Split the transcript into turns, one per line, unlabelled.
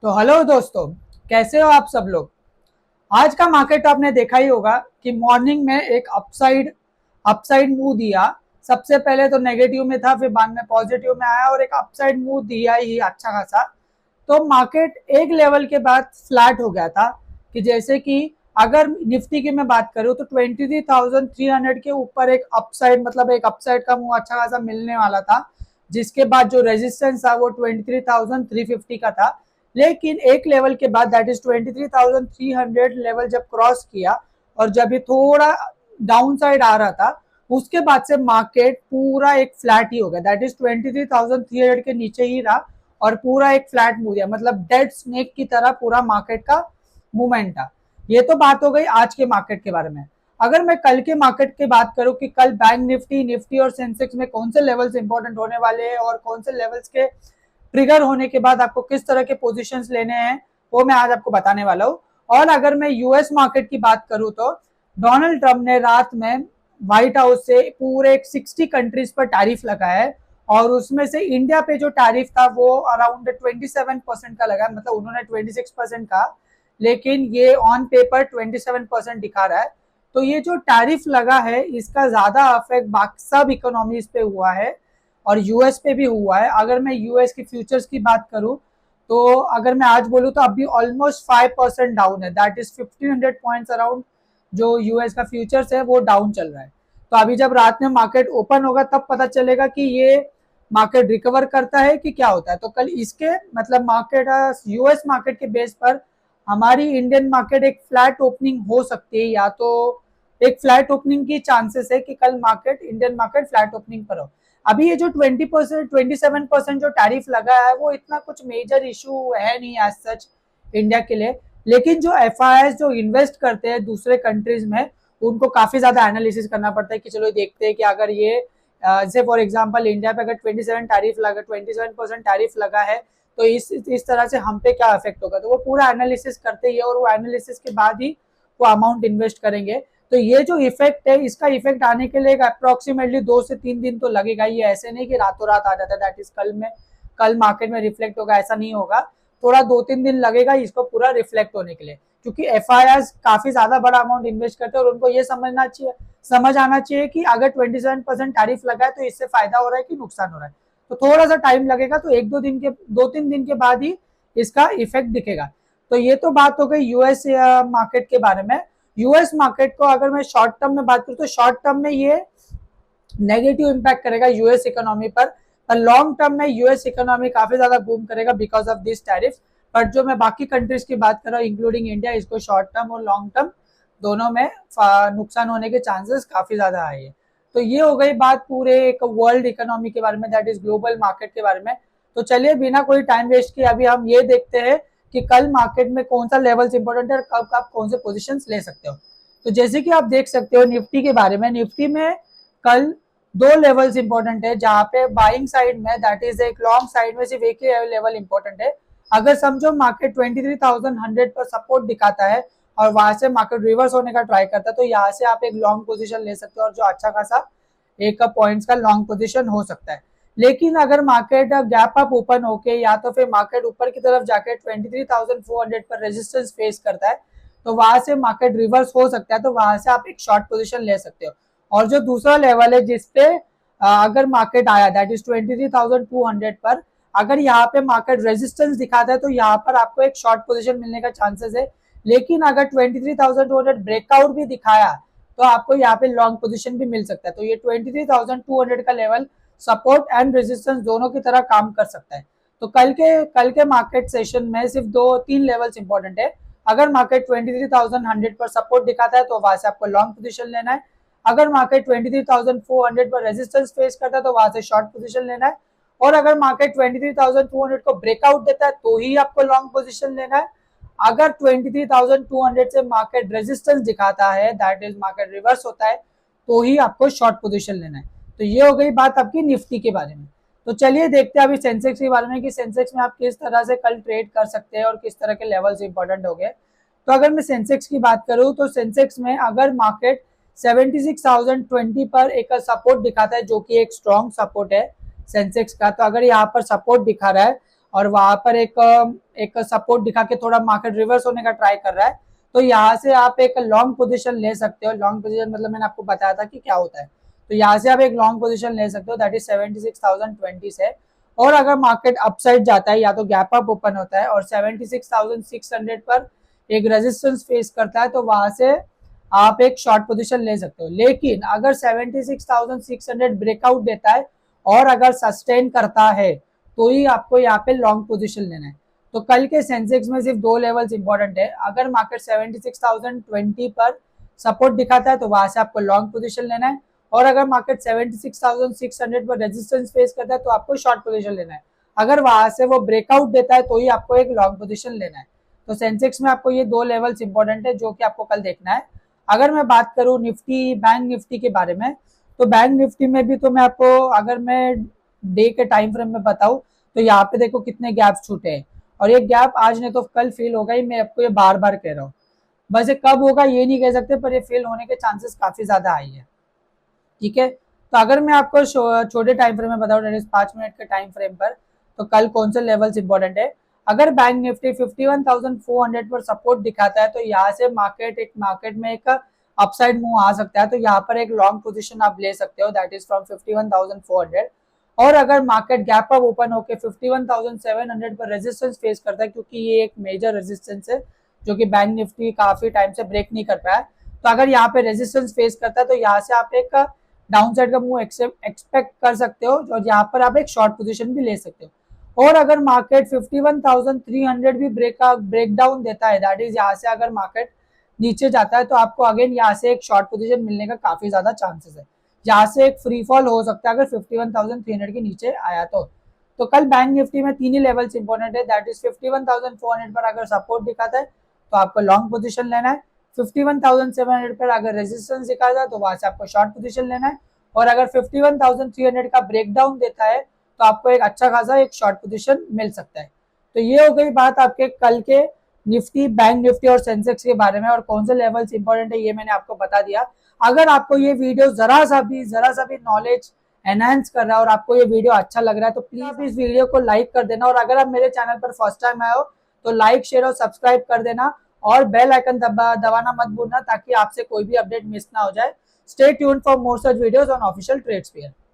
तो हेलो दोस्तों, कैसे हो आप सब लोग। आज का मार्केट तो आपने देखा ही होगा कि मॉर्निंग में एक अपसाइड अपसाइड मूव दिया। सबसे पहले तो नेगेटिव में था, फिर बाद में पॉजिटिव में आया और एक अपसाइड मूव दिया ही अच्छा खासा। तो मार्केट एक लेवल के बाद फ्लैट हो गया था कि जैसे कि अगर निफ्टी की मैं बात करूं तो 23,300 के ऊपर एक अपसाइड मतलब एक अपसाइड का मूव अच्छा खासा मिलने वाला था, जिसके बाद जो रेजिस्टेंस था वो 23,350 का था। लेकिन एक लेवल के बाद दैट इज 23,300 लेवल जब क्रॉस किया और जब ये थोड़ा डाउन साइड आ रहा था, उसके बाद से मार्केट पूरा एक फ्लैट ही हो गया। दैट इज 23,300 के नीचे ही रहा और पूरा एक फ्लैट मूव दिया, मतलब डेड स्नेक की तरह पूरा मार्केट का मूवमेंट था। ये तो बात हो गई आज के मार्केट के बारे में। अगर मैं कल के मार्केट की बात करूं कि कल बैंक निफ्टी निफ्टी और सेंसेक्स में कौन से लेवल्स इंपॉर्टेंट होने वाले हैं और कौन से लेवल्स के ट्रिगर होने के बाद आपको किस तरह के पोजीशंस लेने हैं, वो मैं आज आपको बताने वाला हूँ। और अगर मैं यूएस मार्केट की बात करूं तो डोनाल्ड ट्रंप ने रात में व्हाइट हाउस से पूरे 60 कंट्रीज पर टैरिफ लगाया है और उसमें से इंडिया पे जो टैरिफ था वो अराउंड 27% का लगा, मतलब उन्होंने 26% कहा, लेकिन ये ऑन पेपर 27% दिखा रहा है। तो ये जो टैरिफ लगा है इसका ज्यादा इफेक्ट बाकी सब इकोनॉमीज पे हुआ है और यूएस पे भी हुआ है। अगर मैं यूएस की फ्यूचर्स की बात करूं तो अगर मैं आज बोलूं तो अभी ऑलमोस्ट 5% डाउन है, दैट इज 1500 पॉइंट्स अराउंड। जो यूएस का फ्यूचर्स है वो डाउन चल रहा है। तो अभी जब रात में मार्केट ओपन होगा तब पता चलेगा कि ये मार्केट रिकवर करता है कि क्या होता है। तो कल इसके मतलब मार्केट यूएस मार्केट के बेस पर हमारी इंडियन मार्केट एक फ्लैट ओपनिंग हो सकती है, या तो एक फ्लैट ओपनिंग की चांसेस है कि कल market Indian market flat opening पर हो। अभी ये जो 20% 27% जो टैरिफ लगा है वो इतना कुछ मेजर इशू है नहीं एज सच इंडिया के लिए। लेकिन जो एफ जो इन्वेस्ट करते हैं दूसरे कंट्रीज में उनको काफी ज्यादा एनालिसिस करना पड़ता है कि चलो देखते हैं कि अगर ये जैसे फॉर एग्जांपल इंडिया पे अगर 27% टैरिफ लगा है तो इस तरह से हम पे क्या इफेक्ट होगा, तो वो पूरा एनालिसिस करते ही और वो एनालिसिस के बाद ही वो अमाउंट इन्वेस्ट करेंगे। तो ये जो इफेक्ट है इसका इफेक्ट आने के लिए अप्रोक्सीमेटली 2 से 3 दिन तो लगेगा। ये ऐसे नहीं कि रातों रात आ जाता है, दैट इज कल मार्केट में रिफ्लेक्ट होगा, ऐसा नहीं होगा। थोड़ा 2-3 दिन लगेगा इसको पूरा रिफ्लेक्ट होने के लिए, क्योंकि एफ काफी ज्यादा बड़ा अमाउंट इन्वेस्ट करते हैं और उनको ये समझ आना चाहिए कि अगर 27% टैरिफ लगा है तो इससे फायदा हो रहा है कि नुकसान हो रहा है। तो थोड़ा सा टाइम लगेगा, तो 2-3 दिन के बाद ही इसका इफेक्ट दिखेगा। तो ये तो बात हो गई यूएस मार्केट के बारे में। यूएस मार्केट को अगर मैं शॉर्ट टर्म में बात करूं तो शॉर्ट टर्म में ये नेगेटिव इम्पैक्ट करेगा यूएस इकोनॉमी पर। लॉन्ग टर्म में यूएस इकोनॉमी काफी ज्यादा बूम करेगा because of this tariff. But जो मैं बाकी कंट्रीज की बात कर रहा हूँ इंक्लूडिंग इंडिया, इसको शॉर्ट टर्म और लॉन्ग टर्म दोनों में नुकसान होने के चांसेस काफी ज्यादा हाई है। तो ये हो गई बात पूरे एक वर्ल्ड इकोनॉमी के बारे में, दैट इज ग्लोबल मार्केट के बारे में। तो चलिए बिना कोई टाइम वेस्ट किए अभी हम ये देखते हैं कि कल मार्केट में कौन सा लेवल्स इंपॉर्टेंट है और कब आप कौन से पोजीशंस ले सकते हो। तो जैसे कि आप देख सकते हो निफ्टी के बारे में, निफ्टी में कल दो लेवल्स इंपॉर्टेंट है जहां पे बाइंग साइड में दैट इज एक लॉन्ग साइड में सिर्फ एक ही लेवल इंपॉर्टेंट है। अगर समझो मार्केट 23,100 पर सपोर्ट दिखाता है और वहां से मार्केट रिवर्स होने का ट्राई करता है तो यहाँ से आप एक लॉन्ग पोजीशन ले सकते हो और जो अच्छा खासा एक पॉइंट्स का लॉन्ग पोजीशन हो सकता है। लेकिन अगर मार्केट गैप अप ओपन होके या तो फिर मार्केट ऊपर की तरफ जाके 23,400 पर रेजिस्टेंस फेस करता है तो वहां से मार्केट रिवर्स हो सकता है, तो वहां से आप एक शॉर्ट पोजीशन ले सकते हो। और जो दूसरा लेवल है जिसपे अगर मार्केट आया दैट इज 23,200 पर, अगर यहाँ पे मार्केट रेजिस्टेंस दिखाता है तो यहाँ पर आपको एक शॉर्ट पोजीशन मिलने का चांसेस है। लेकिन अगर 23,200 ब्रेकआउट भी दिखाया तो आपको यहाँ पे लॉन्ग पोजीशन भी मिल सकता है। तो ये 23,200 का लेवल सपोर्ट एंड रेजिस्टेंस दोनों की तरह काम कर सकता है। तो कल के मार्केट सेशन में सिर्फ 2-3 लेवल्स इंपॉर्टेंट है। अगर मार्केट 23,100 पर सपोर्ट दिखाता है तो वहां से आपको लॉन्ग पोजीशन लेना है। अगर मार्केट 23,400 पर रेजिस्टेंस फेस करता है तो वहां से शॉर्ट पोजीशन लेना है। और अगर मार्केट 23,200 को ब्रेकआउट देता है तो ही आपको लॉन्ग पोजीशन लेना है। अगर 23,200 से मार्केट रेजिस्टेंस दिखाता है दैट इज मार्केट रिवर्स होता है तो ही आपको शॉर्ट पोजीशन लेना है। तो ये हो गई बात आपकी निफ्टी के बारे में। तो चलिए देखते हैं अभी सेंसेक्स के बारे में कि सेंसेक्स में आप किस तरह से कल ट्रेड कर सकते हैं और किस तरह के लेवल्स इंपॉर्टेंट हो गए। तो अगर मैं सेंसेक्स की बात करूं तो सेंसेक्स में अगर मार्केट 76,020 पर एक सपोर्ट दिखाता है जो कि एक स्ट्रॉन्ग सपोर्ट है सेंसेक्स का, तो अगर यहाँ पर सपोर्ट दिखा रहा है और वहां पर एक सपोर्ट दिखा के थोड़ा मार्केट रिवर्स होने का ट्राई कर रहा है, तो यहाँ से आप एक लॉन्ग पोजीशन ले सकते हो। लॉन्ग पोजीशन मतलब मैंने आपको बताया था कि क्या होता है, तो यहाँ से आप एक लॉन्ग पोजीशन ले सकते हो, दैट इज 76,020 से। और अगर मार्केट अपसाइड जाता है या तो गैप अप ओपन होता है और 76,600 पर एक रेजिस्टेंस फेस करता है, तो वहां से आप एक शॉर्ट पोजीशन ले सकते हो। लेकिन अगर 76,600 ब्रेकआउट देता है और अगर सस्टेन करता है तो ही आपको यहाँ पे लॉन्ग पोजीशन लेना है। तो कल के सेंसेक्स में सिर्फ दो लेवल्स इंपॉर्टेंट है। अगर मार्केट 76,020 पर सपोर्ट दिखाता है तो वहां से आपको लॉन्ग पोजीशन लेना है, और अगर मार्केट 76,600 पर रेजिस्टेंस फेस करता है तो आपको शॉर्ट पोजीशन लेना है। अगर वहां से वो ब्रेकआउट देता है तो ही आपको एक लॉन्ग पोजीशन लेना है। तो सेंसेक्स में आपको ये दो लेवल्स इंपॉर्टेंट है जो कि आपको कल देखना है। अगर मैं बात करूं निफ्टी बैंक निफ्टी के बारे में, तो बैंक निफ्टी में भी तो मैं आपको, अगर मैं डे के टाइम फ्रेम में बताऊं, तो यहाँ पे देखो कितने गैप्स छूटे हैं, और ये गैप आज नहीं तो कल फेल होगा ही। मैं आपको ये बार बार कह रहा हूँ, बस ये कब होगा ये नहीं कह सकते, पर ये फेल होने के चांसेस काफी ज्यादा हाई है। ठीक है, तो अगर मैं आपको छोटे टाइम फ्रेम में बताऊं, 5 मिनट के टाइम फ्रेम पर, तो कल कौन से लेवल्स इंपॉर्टेंट है। अगर बैंक निफ्टी 51,400 पर सपोर्ट दिखाता है तो यहाँ से मार्केट में एक अपसाइड मूव आ सकता है, तो यहाँ पर एक लॉन्ग पोजीशन आप ले सकते हो, दैट इज फ्रॉम 51,400। और अगर मार्केट गैप अप ओपन होकर 51,700 पर रेजिस्टेंस फेस करता है, क्योंकि ये एक मेजर रेजिस्टेंस है जो कि बैंक निफ्टी काफी टाइम से ब्रेक नहीं कर पाया, तो अगर यहाँ पे रेजिस्टेंस फेस करता है तो यहाँ से आप एक डाउन साइड का मूव एक्सपेक्ट कर सकते हो, और यहाँ पर आप एक शॉर्ट पोजीशन भी ले सकते हो। और अगर मार्केट 51,300 भी ब्रेक डाउन देता है, दैट इज यहाँ से अगर मार्केट नीचे जाता है तो आपको अगेन यहाँ से एक शॉर्ट पोजीशन मिलने का काफी ज्यादा चांसेस है। यहाँ से एक फ्री फॉल हो सकता है अगर 51,300 के नीचे आया तो कल बैंक निफ्टी में तीन ही लेवल्स इंपॉर्टेंट है, दैट इज 51,400 पर अगर सपोर्ट दिखाता है तो आपको लॉन्ग पोजीशन लेना है, 51,700 पर अगर रेजिस्टेंस दिखाता है तो वहां से आपको शॉर्ट पोजीशन लेना है, और अगर 51,300 का ब्रेकडाउन देता है तो आपको एक अच्छा खासा एक शॉर्ट पोजीशन मिल सकता है। तो ये हो गई बात आपके कल के निफ्टी बैंक निफ्टी और सेंसेक्स के बारे में, और कौन से लेवल्स इंपॉर्टेंट है ये मैंने आपको बता दिया। अगर आपको ये वीडियो जरा सा भी नॉलेज एनहांस कर रहा है और आपको ये वीडियो अच्छा लग रहा है तो प्लीज इस वीडियो को लाइक कर देना, और अगर आप मेरे चैनल पर फर्स्ट टाइम आए हो तो लाइक शेयर और सब्सक्राइब कर देना, और बेल आइकन दबाना मत भूलना ताकि आपसे कोई भी अपडेट मिस ना हो जाए। Stay tuned for more such videos on official ट्रेड्सफेयर।